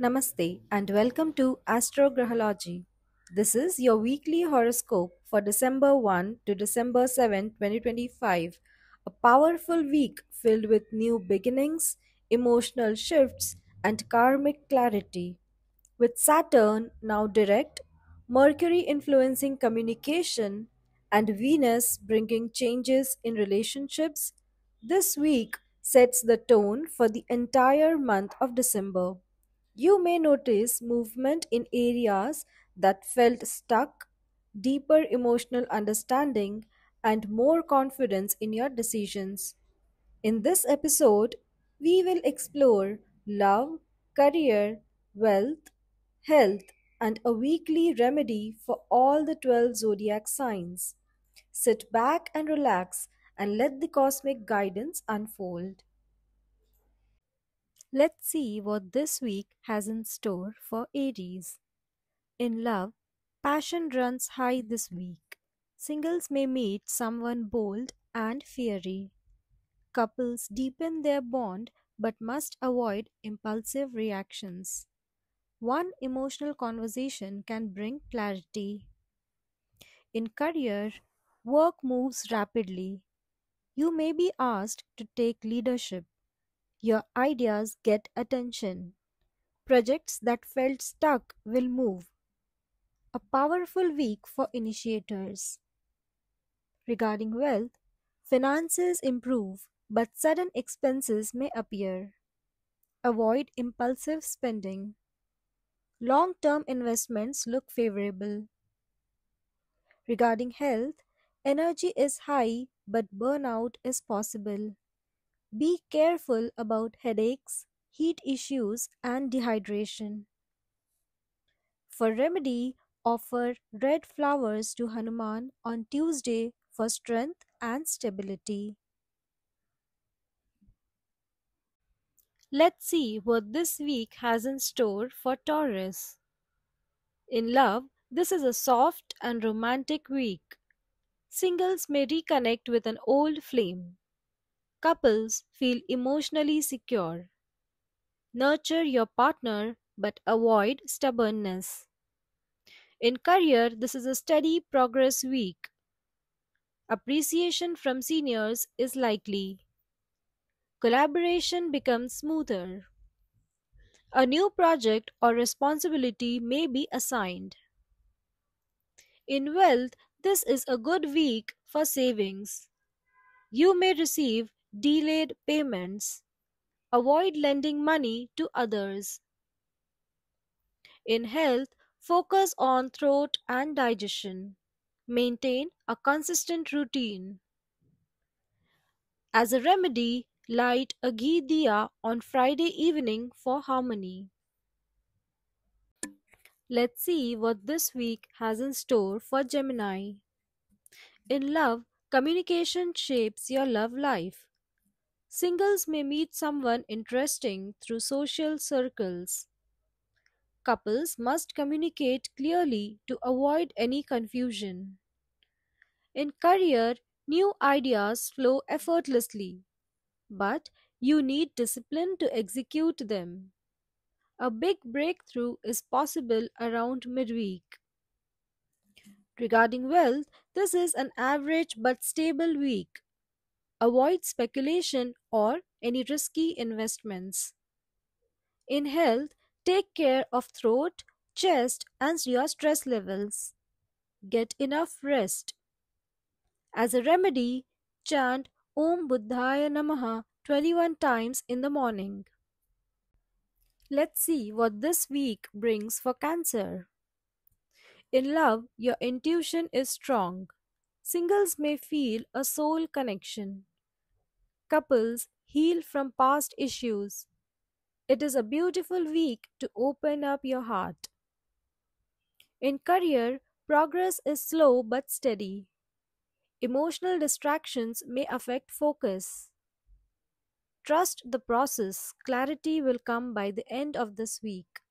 Namaste and welcome to Astrograhology. This is your weekly horoscope for December 1 to December 7, 2025. A powerful week filled with new beginnings, emotional shifts, and karmic clarity. With Saturn now direct, Mercury influencing communication, and Venus bringing changes in relationships, this week sets the tone for the entire month of December. You may notice movement in areas that felt stuck, deeper emotional understanding, and more confidence in your decisions. In this episode, we will explore love, career, wealth, health, and a weekly remedy for all the 12 zodiac signs. Sit back and relax and let the cosmic guidance unfold. Let's see what this week has in store for Aries. In love, passion runs high this week. Singles may meet someone bold and fiery. Couples deepen their bond but must avoid impulsive reactions. One emotional conversation can bring clarity. In career, work moves rapidly. You may be asked to take leadership. Your ideas get attention. Projects that felt stuck will move. A powerful week for initiators. Regarding wealth, finances improve, but sudden expenses may appear. Avoid impulsive spending. Long term investments look favorable. Regarding health, energy is high, but burnout is possible. Be careful about headaches, heat issues, and dehydration. For remedy, offer red flowers to Hanuman on Tuesday for strength and stability. Let's see what this week has in store for Taurus. In love, this is a soft and romantic week. Singles may reconnect with an old flame. Couples feel emotionally secure. Nurture your partner but avoid stubbornness. In career, this is a steady progress week. Appreciation from seniors is likely. Collaboration becomes smoother. A new project or responsibility may be assigned. In wealth, this is a good week for savings. You may receive delayed payments. Avoid lending money to others. In health, focus on throat and digestion. Maintain a consistent routine. As a remedy, light a ghee diya on Friday evening for harmony. Let's see what this week has in store for Gemini. In love, communication shapes your love life. Singles may meet someone interesting through social circles. Couples must communicate clearly to avoid any confusion. In career, new ideas flow effortlessly, but you need discipline to execute them. A big breakthrough is possible around midweek. Regarding wealth, this is an average but stable week. Avoid speculation or any risky investments. In health, take care of throat, chest, and your stress levels. Get enough rest. As a remedy, chant Om Buddhaya Namaha 21 times in the morning. Let's see what this week brings for Cancer. In love, your intuition is strong. Singles may feel a soul connection. Couples heal from past issues. It is a beautiful week to open up your heart. In career, progress is slow but steady. Emotional distractions may affect focus. Trust the process, clarity will come by the end of this week.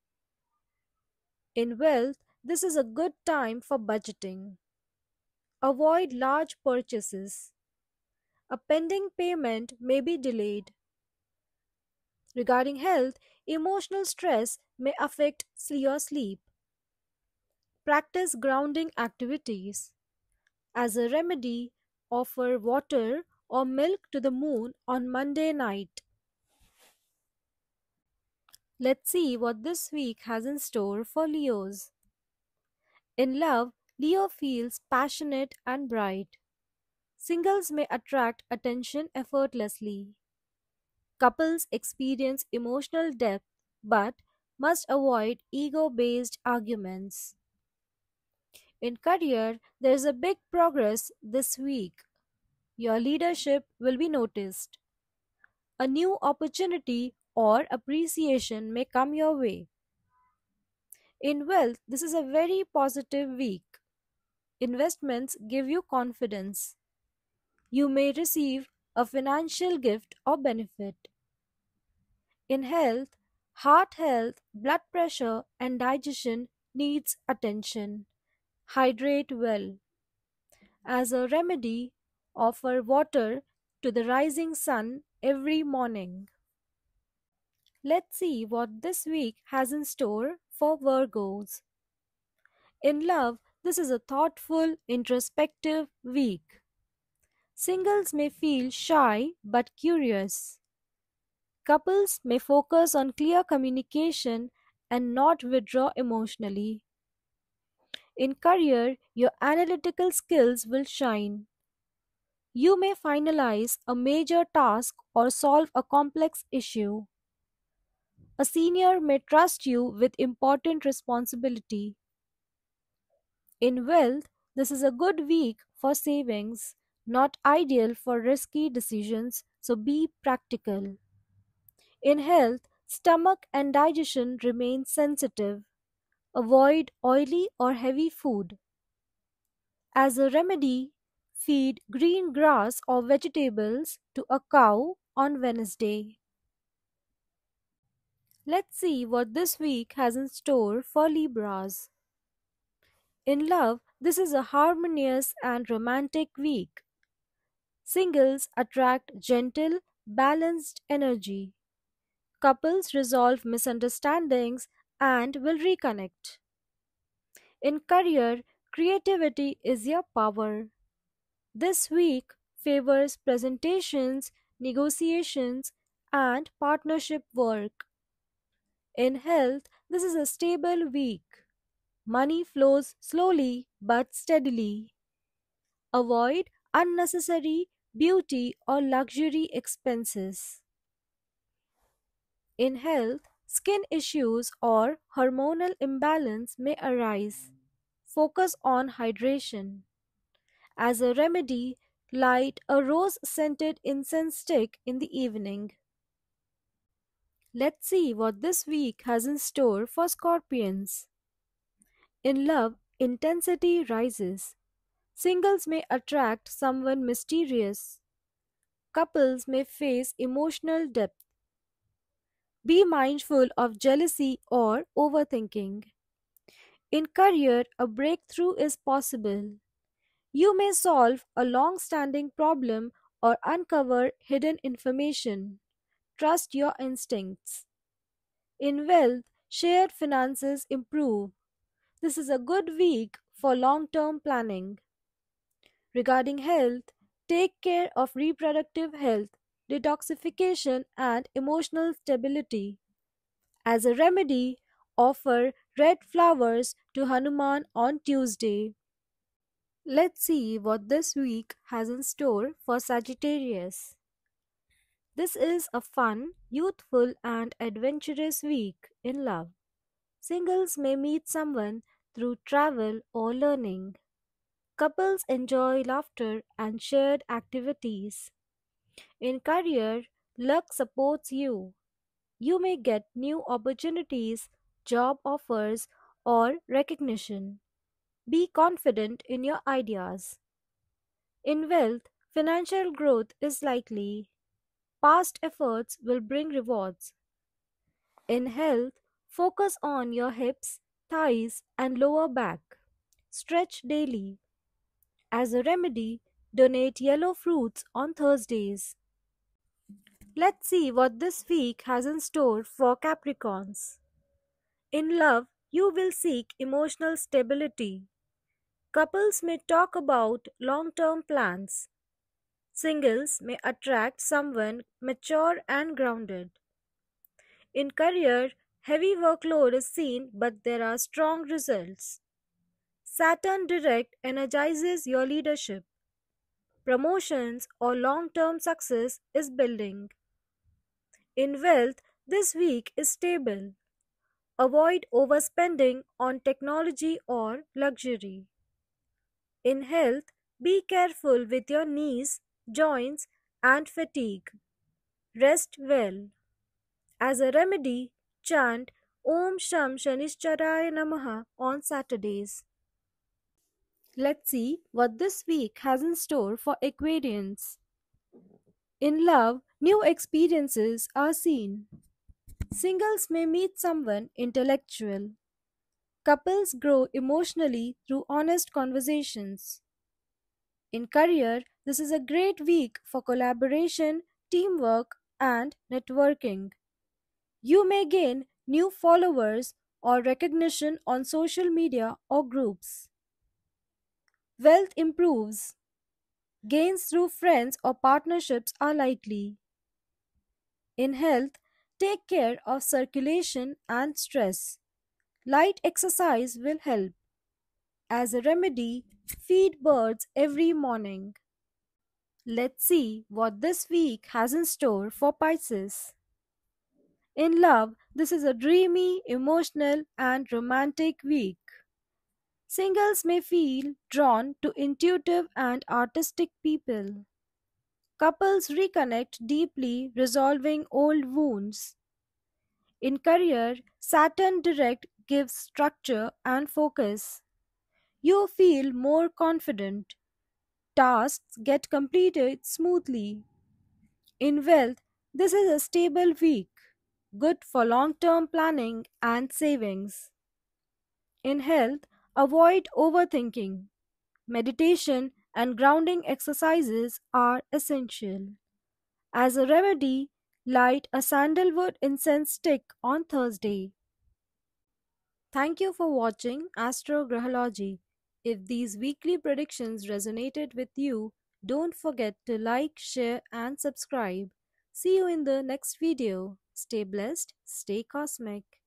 In wealth, this is a good time for budgeting. Avoid large purchases. A pending payment may be delayed. Regarding health, Emotional stress may affect your sleep. Practice grounding activities. As a remedy, offer water or milk to the moon on Monday night. Let's see what this week has in store for Leos. In love, Leo feels passionate and bright. Singles may attract attention effortlessly. Couples experience emotional depth but must avoid ego based arguments. In career, there is a big progress this week. Your leadership will be noticed. A new opportunity or appreciation may come your way. In wealth, this is a very positive week. Investments give you confidence. You may receive a financial gift or benefit. In health, heart health, blood pressure, and digestion needs attention. Hydrate well. As a remedy, offer water to the rising sun every morning. Let's see what this week has in store for Virgos. In love, this is a thoughtful, introspective week. Singles may feel shy but curious. Couples may focus on clear communication and not withdraw emotionally. In career, your analytical skills will shine. You may finalize a major task or solve a complex issue. A senior may trust you with important responsibility. In wealth, this is a good week for savings, not ideal for risky decisions, so be practical. In health, stomach and digestion remain sensitive. Avoid oily or heavy food. As a remedy, feed green grass or vegetables to a cow on Wednesday. Let's see what this week has in store for Libras. In love, this is a harmonious and romantic week. Singles attract gentle, balanced energy. Couples resolve misunderstandings and will reconnect. In career, creativity is your power. This week favors presentations, negotiations, and partnership work. In health, this is a stable week. Money flows slowly but steadily. Avoid unnecessary beauty or luxury expenses. In health, skin issues or hormonal imbalance may arise. Focus on hydration. As a remedy, light a rose scented incense stick in the evening. Let's see what this week has in store for Scorpions. In love, intensity rises. Singles may attract someone mysterious. Couples may face emotional depth. Be mindful of jealousy or overthinking. In career, a breakthrough is possible. You may solve a long standing problem or uncover hidden information. Trust your instincts. In wealth, shared finances improve. This is a good week for long term planning. Regarding health, take care of reproductive health, detoxification, and emotional stability. As a remedy, offer red flowers to Hanuman on Tuesday. Let's see what this week has in store for Sagittarius. This is a fun, youthful, and adventurous week in love. Singles may meet someone through travel or learning. Couples enjoy laughter and shared activities. In career, luck supports you. You may get new opportunities, job offers, or recognition. Be confident in your ideas. In wealth, financial growth is likely. Past efforts will bring rewards. In health, focus on your hips, thighs, and lower back. Stretch daily. As a remedy, donate yellow fruits on Thursdays. Let's see what this week has in store for Capricorns. In love, you will seek emotional stability. Couples may talk about long term plans. Singles may attract someone mature and grounded. In career, heavy workload is seen, but there are strong results. Saturn direct energizes your leadership. Promotions or long term success is building. In wealth, this week is stable. Avoid overspending on technology or luxury. In health, be careful with your knees, joints, and fatigue. Rest well. As a remedy, chant Om Sham Shanishcharaya Namaha on Saturdays. Let's see what this week has in store for Aquarians. In love, new experiences are seen. Singles may meet someone intellectual. Couples grow emotionally through honest conversations. In career, this is a great week for collaboration, teamwork, and networking. You may gain new followers or recognition on social media or groups. Wealth improves. Gains through friends or partnerships are likely. In health, take care of circulation and stress. Light exercise will help. As a remedy, feed birds every morning. Let's see what this week has in store for Pisces. In love, this is a dreamy, emotional, and romantic week. Singles may feel drawn to intuitive and artistic people. Couples reconnect deeply, resolving old wounds. In career, Saturn direct gives structure and focus. You feel more confident. Tasks get completed smoothly. In wealth, this is a stable week, good for long term planning and savings. In health, avoid overthinking. Meditation and grounding exercises are essential. As a remedy, light a sandalwood incense stick on Thursday. Thank you for watching Astrograhology. If these weekly predictions resonated with you, don't forget to like, share, and subscribe. See you in the next video. Stay blessed, stay cosmic.